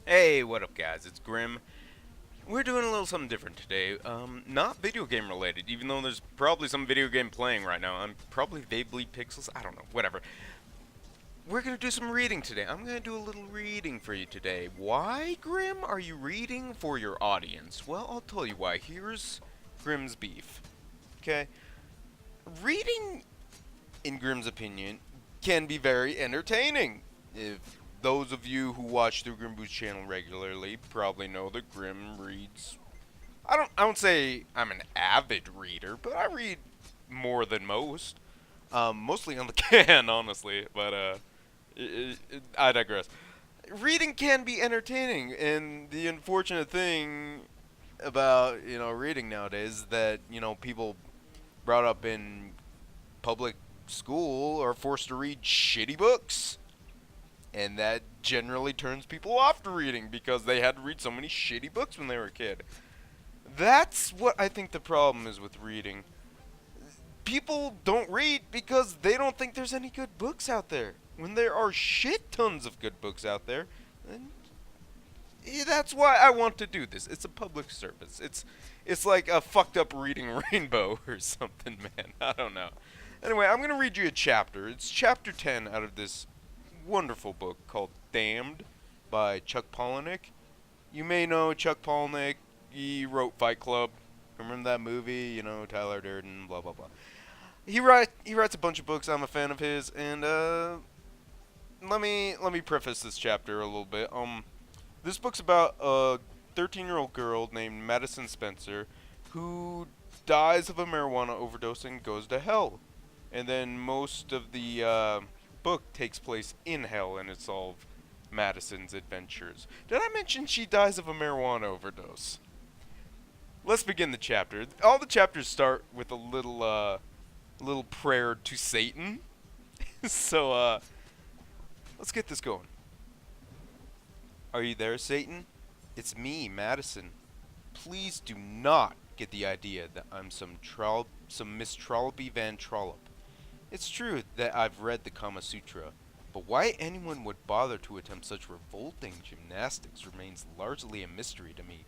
Hey, what up, guys? It's Grim. We're doing a little something different today. Not video game related, even though there's probably some video game playing right now. I'm probably vaguely Pixels. I don't know. Whatever. We're gonna do some reading today. I'm gonna do a little reading for you today. Why, Grim, are you reading for your audience? Well, I'll tell you why. Here's Grim's beef. Okay? Reading, in Grim's opinion, can be very entertaining. If those of you who watch the Grim Boost channel regularly probably know that Grim reads. I don't say I'm an avid reader, but I read more than most. Mostly on the can, honestly. But I digress. Reading can be entertaining, and the unfortunate thing about reading nowadays is that people brought up in public school are forced to read shitty books. And that generally turns people off to reading because they had to read so many shitty books when they were a kid. That's what I think the problem is with reading. People don't read because they don't think there's any good books out there. When there are shit tons of good books out there, and that's why I want to do this. It's a public service. It's like a fucked up reading rainbow or something, man. I don't know. Anyway, I'm gonna read you a chapter. It's chapter 10 out of this wonderful book called Damned by Chuck Palahniuk. You may know Chuck Palahniuk. He wrote Fight Club. Remember that movie? Tyler Durden, blah blah blah. He writes a bunch of books. I'm a fan of his, and let me preface this chapter a little bit. This book's about a 13-year-old girl named Madison Spencer who dies of a marijuana overdose and goes to hell. And then most of the book takes place in hell, and it's all of Madison's adventures. Did I mention she dies of a marijuana overdose? Let's begin the chapter. All the chapters start with a little prayer to Satan. So let's get this going. Are you there, Satan? It's me, Madison. Please do not get the idea that I'm some Miss Trollopy Van Trollop. It's true that I've read the Kama Sutra, but why anyone would bother to attempt such revolting gymnastics remains largely a mystery to me.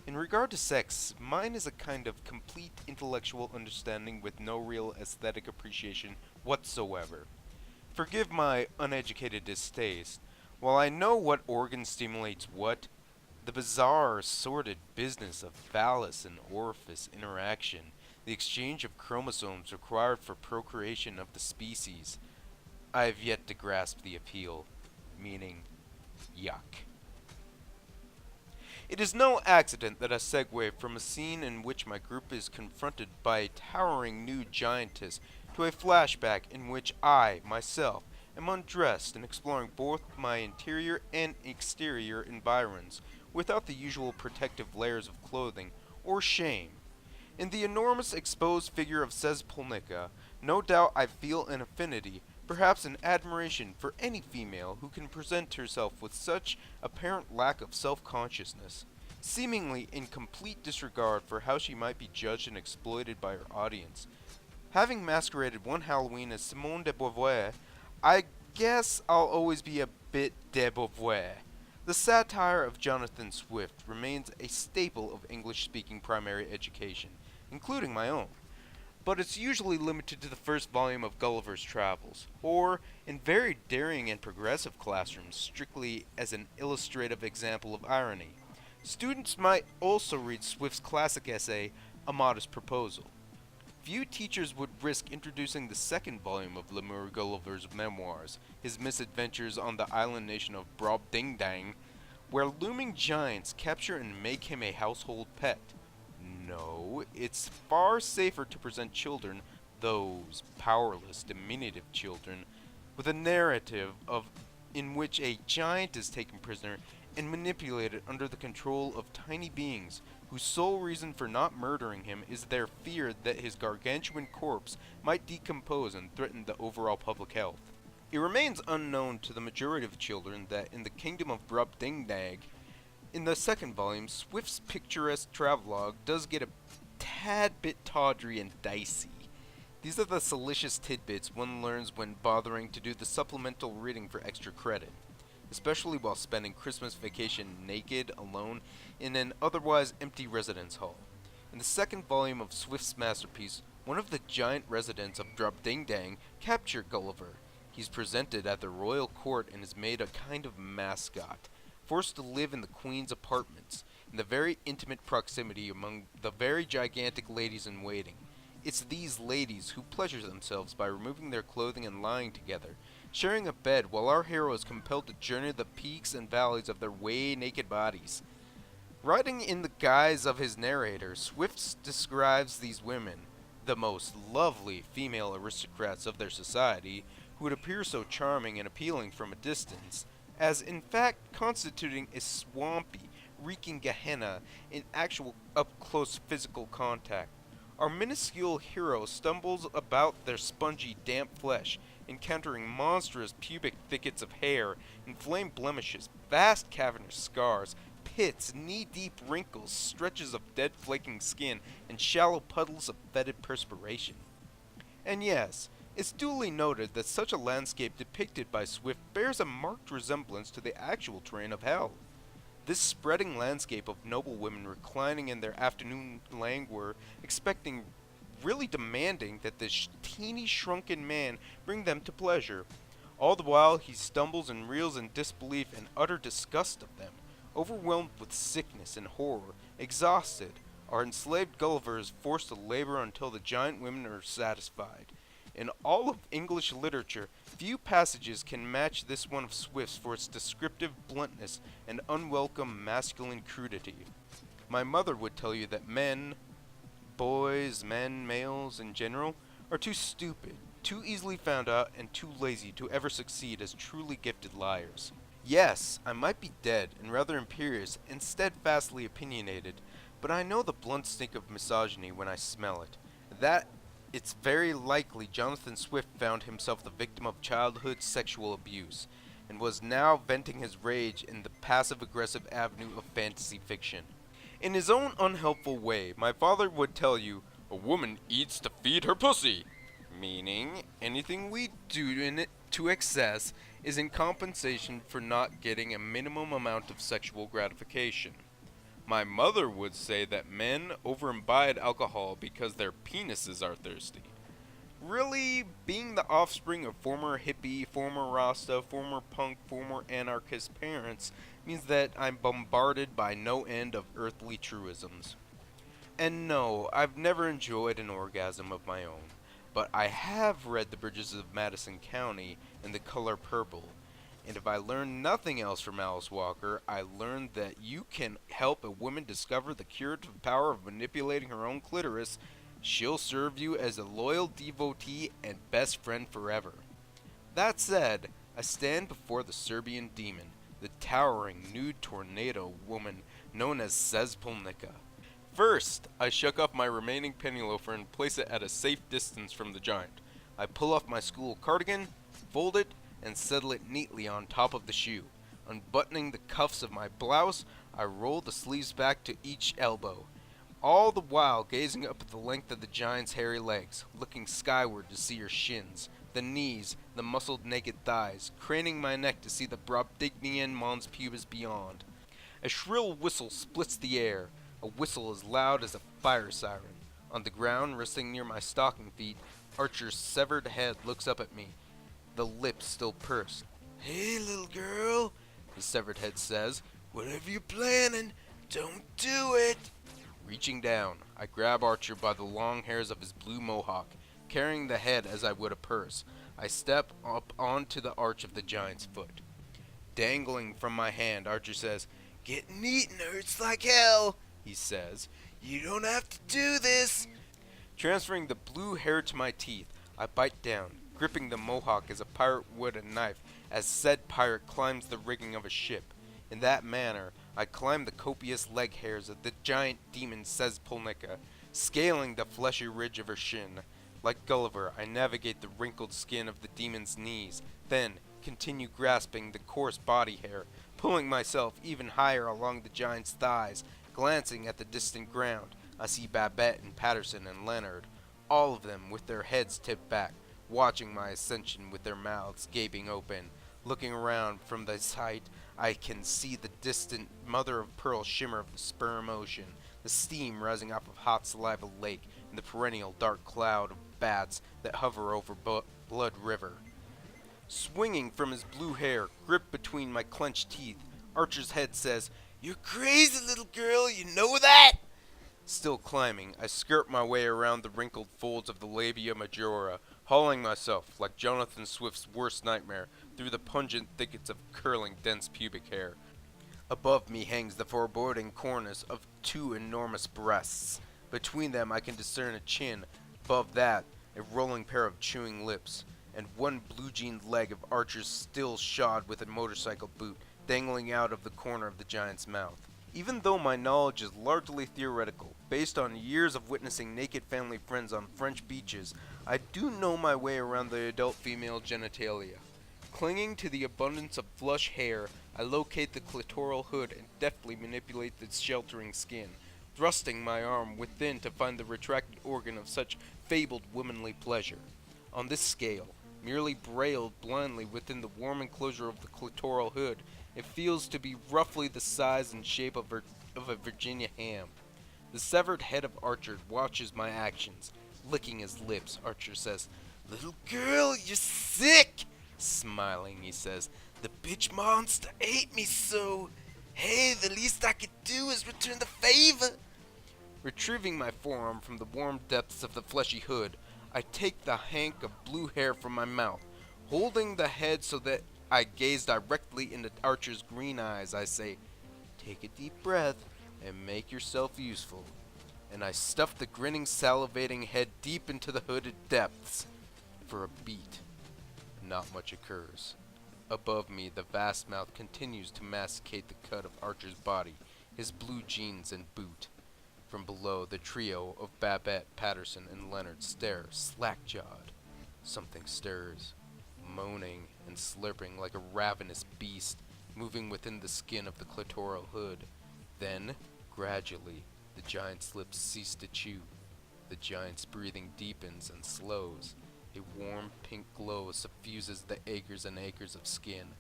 In regard to sex, mine is a kind of complete intellectual understanding with no real aesthetic appreciation whatsoever. Forgive my uneducated distaste. While I know what organ stimulates what, the bizarre, sordid business of phallus and orifice interaction, the exchange of chromosomes required for procreation of the species, I have yet to grasp the appeal, meaning yuck. It is no accident that I segue from a scene in which my group is confronted by a towering new giantess to a flashback in which I, myself, am undressed and exploring both my interior and exterior environs without the usual protective layers of clothing or shame. In the enormous exposed figure of Sezpolnica, no doubt I feel an affinity, perhaps an admiration for any female who can present herself with such apparent lack of self-consciousness, seemingly in complete disregard for how she might be judged and exploited by her audience. Having masqueraded one Halloween as Simone de Beauvoir, I guess I'll always be a bit de Beauvoir. The satire of Jonathan Swift remains a staple of English-speaking primary education, including my own, but it's usually limited to the first volume of Gulliver's Travels, or, in very daring and progressive classrooms, strictly as an illustrative example of irony. Students might also read Swift's classic essay, A Modest Proposal. Few teachers would risk introducing the second volume of Lemur Gulliver's memoirs, his misadventures on the island nation of Brobdingdang, where looming giants capture and make him a household pet. No, it's far safer to present children, those powerless, diminutive children, with a narrative of in which a giant is taken prisoner and manipulated under the control of tiny beings whose sole reason for not murdering him is their fear that his gargantuan corpse might decompose and threaten the overall public health. It remains unknown to the majority of children that in the kingdom of Brobdingnag, in the second volume, Swift's picturesque travelogue does get a tad bit tawdry and dicey. These are the salacious tidbits one learns when bothering to do the supplemental reading for extra credit. especially while spending Christmas vacation naked, alone, in an otherwise empty residence hall. In the second volume of Swift's masterpiece, one of the giant residents of Drobdingdang capture Gulliver. He's presented at the royal court and is made a kind of mascot, forced to live in the queen's apartments, in the very intimate proximity among the very gigantic ladies in waiting. It's these ladies who pleasure themselves by removing their clothing and lying together, sharing a bed while our hero is compelled to journey the peaks and valleys of their way naked bodies. Writing in the guise of his narrator, Swift describes these women, the most lovely female aristocrats of their society, who would appear so charming and appealing from a distance, as in fact constituting a swampy, reeking Gehenna in actual up-close physical contact. Our minuscule hero stumbles about their spongy, damp flesh, encountering monstrous pubic thickets of hair, inflamed blemishes, vast cavernous scars, pits, knee-deep wrinkles, stretches of dead flaking skin, and shallow puddles of fetid perspiration. And yes, it's duly noted that such a landscape depicted by Swift bears a marked resemblance to the actual terrain of hell. This spreading landscape of noble women reclining in their afternoon languor, expecting, really demanding that this teeny shrunken man bring them to pleasure. All the while he stumbles and reels in disbelief and utter disgust of them. Overwhelmed with sickness and horror, exhausted, our enslaved Gulliver is forced to labor until the giant women are satisfied. In all of English literature, few passages can match this one of Swift's for its descriptive bluntness and unwelcome masculine crudity. My mother would tell you that men, boys, men, males in general, are too stupid, too easily found out, and too lazy to ever succeed as truly gifted liars. Yes, I might be dead and rather imperious and steadfastly opinionated, but I know the blunt stink of misogyny when I smell it. That it's very likely Jonathan Swift found himself the victim of childhood sexual abuse, and was now venting his rage in the passive-aggressive avenue of fantasy fiction. In his own unhelpful way, my father would tell you, "A woman eats to feed her pussy," meaning anything we do in it to excess is in compensation for not getting a minimum amount of sexual gratification. My mother would say that men over-imbibe alcohol because their penises are thirsty. Really, being the offspring of former hippie, former Rasta, former punk, former anarchist parents means that I'm bombarded by no end of earthly truisms. And no, I've never enjoyed an orgasm of my own, but I have read The Bridges of Madison County and The Color Purple. And if I learned nothing else from Alice Walker, I learned that you can help a woman discover the curative power of manipulating her own clitoris. She'll serve you as a loyal devotee and best friend forever. That said, I stand before the Serbian demon, the towering nude tornado woman known as Sezpolnica. First, I shuck off my remaining penny loafer and place it at a safe distance from the giant. I pull off my school cardigan, fold it, and settle it neatly on top of the shoe. Unbuttoning the cuffs of my blouse, I roll the sleeves back to each elbow, all the while gazing up at the length of the giant's hairy legs, looking skyward to see her shins, the knees, the muscled naked thighs, craning my neck to see the Brobdingnagian mons pubis beyond. A shrill whistle splits the air, a whistle as loud as a fire siren. On the ground, resting near my stocking feet, Archer's severed head looks up at me, the lips still pursed. "Hey, little girl," the severed head says, "whatever you're planning, don't do it." Reaching down, I grab Archer by the long hairs of his blue mohawk, carrying the head as I would a purse. I step up onto the arch of the giant's foot. Dangling from my hand, Archer says, "Getting eaten hurts like hell," he says. "You don't have to do this." Transferring the blue hair to my teeth, I bite down, gripping the mohawk as a pirate would a knife, as said pirate climbs the rigging of a ship. In that manner, I climb the copious leg hairs of the giant demon Sezpolnica, scaling the fleshy ridge of her shin. Like Gulliver, I navigate the wrinkled skin of the demon's knees, then continue grasping the coarse body hair, pulling myself even higher along the giant's thighs. Glancing at the distant ground, I see Babette and Patterson and Leonard, all of them with their heads tipped back, watching my ascension with their mouths gaping open. Looking around from this height, I can see the distant mother-of-pearl shimmer of the sperm ocean, the steam rising up of hot saliva lake, and the perennial dark cloud of bats that hover over Blood River. Swinging from his blue hair, gripped between my clenched teeth, Archer's head says, "You're crazy, little girl, you know that?" Still climbing, I skirt my way around the wrinkled folds of the labia majora, hauling myself, like Jonathan Swift's worst nightmare, through the pungent thickets of curling, dense pubic hair. Above me hangs the foreboding cornice of two enormous breasts. Between them I can discern a chin, above that a rolling pair of chewing lips, and one blue-jeaned leg of Archer's still shod with a motorcycle boot dangling out of the corner of the giant's mouth. Even though my knowledge is largely theoretical, based on years of witnessing naked family friends on French beaches, I do know my way around the adult female genitalia. Clinging to the abundance of flush hair, I locate the clitoral hood and deftly manipulate the sheltering skin, thrusting my arm within to find the retracted organ of such fabled womanly pleasure. On this scale, merely brailed blindly within the warm enclosure of the clitoral hood, it feels to be roughly the size and shape of a Virginia ham. The severed head of Archer watches my actions. Licking his lips, Archer says, "Little girl, you're sick!" Smiling, he says, "The bitch monster ate me so. Hey, the least I could do is return the favor." Retrieving my forearm from the warm depths of the fleshy hood, I take the hank of blue hair from my mouth. Holding the head so that I gaze directly into Archer's green eyes, I say, "Take a deep breath and make yourself useful." And I stuff the grinning, salivating head deep into the hooded depths. For a beat, not much occurs. Above me, the vast mouth continues to masticate the cut of Archer's body, his blue jeans and boot. From below, the trio of Babette, Patterson, and Leonard stare, slack-jawed. Something stirs, moaning and slurping like a ravenous beast, moving within the skin of the clitoral hood. Then, gradually, the giant's lips cease to chew. The giant's breathing deepens and slows. A warm pink glow suffuses the acres and acres of skin.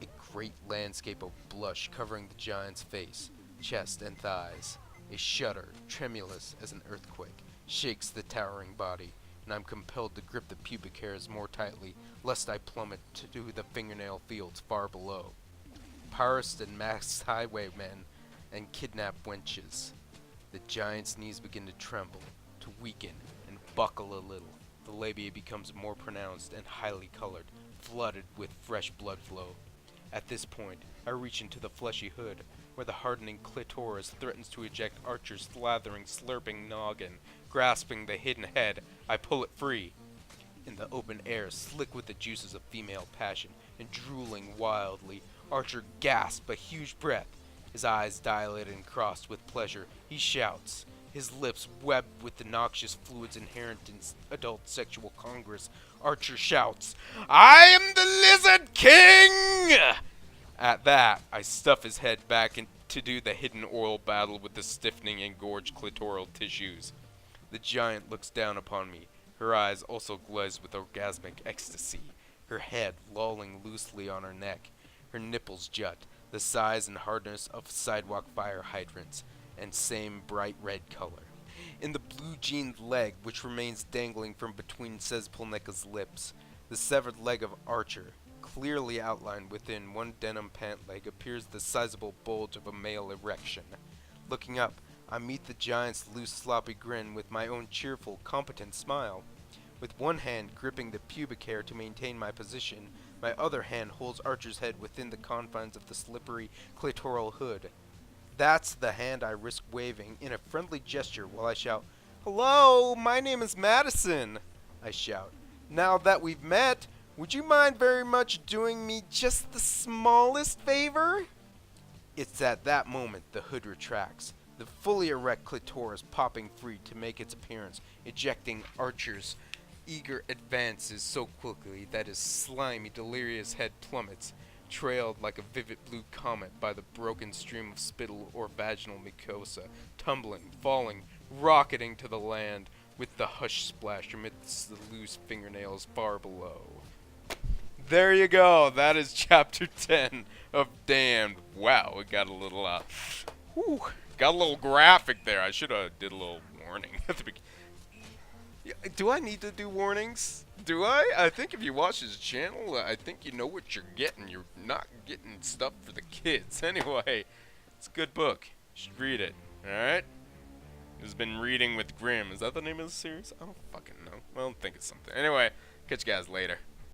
A great landscape of blush covering the giant's face, chest, and thighs. A shudder, tremulous as an earthquake, shakes the towering body, and I'm compelled to grip the pubic hairs more tightly, lest I plummet to the fingernail fields far below. Pirates and masked highwaymen and kidnapped wenches. The giant's knees begin to tremble, to weaken, and buckle a little. The labia becomes more pronounced and highly colored, flooded with fresh blood flow. At this point, I reach into the fleshy hood, where the hardening clitoris threatens to eject Archer's slathering, slurping noggin. Grasping the hidden head, I pull it free. In the open air, slick with the juices of female passion, and drooling wildly, Archer gasps a huge breath. His eyes dilated and crossed with pleasure, he shouts. His lips webbed with the noxious fluids inherent in adult sexual congress, Archer shouts, "I am the Lizard King!" At that, I stuff his head back in to do the hidden oral battle with the stiffening engorged clitoral tissues. The giant looks down upon me, her eyes also glazed with orgasmic ecstasy, her head lolling loosely on her neck. Her nipples jut, the size and hardness of sidewalk fire hydrants, and same bright red color. In the blue-jeaned leg, which remains dangling from between Szpolnika's lips, the severed leg of Archer, clearly outlined within one denim pant leg, appears the sizable bulge of a male erection. Looking up, I meet the giant's loose, sloppy grin with my own cheerful, competent smile. With one hand gripping the pubic hair to maintain my position, my other hand holds Archer's head within the confines of the slippery clitoral hood. That's the hand I risk waving in a friendly gesture while I shout, "Hello, my name is Madison," I shout. "Now that we've met, would you mind very much doing me just the smallest favor?" It's at that moment the hood retracts, the fully erect clitoris popping free to make its appearance, ejecting Archer's eager advances so quickly that his slimy, delirious head plummets, trailed like a vivid blue comet by the broken stream of spittle or vaginal mucosa, tumbling, falling, rocketing to the land, with the hush splash amidst the loose fingernails far below. there you go. That is chapter 10 of Damned. Wow, it got a little, whew, got a little graphic there. I should have did a little warning at the beginning. Yeah, do I need to do warnings? Do I? I think if you watch his channel, I think you know what you're getting. You're not getting stuff for the kids. Anyway, it's a good book. You should read it. Alright? This has been Reading with Grimm. Is that the name of the series? I don't fucking know. I don't think it's something. Anyway, catch you guys later.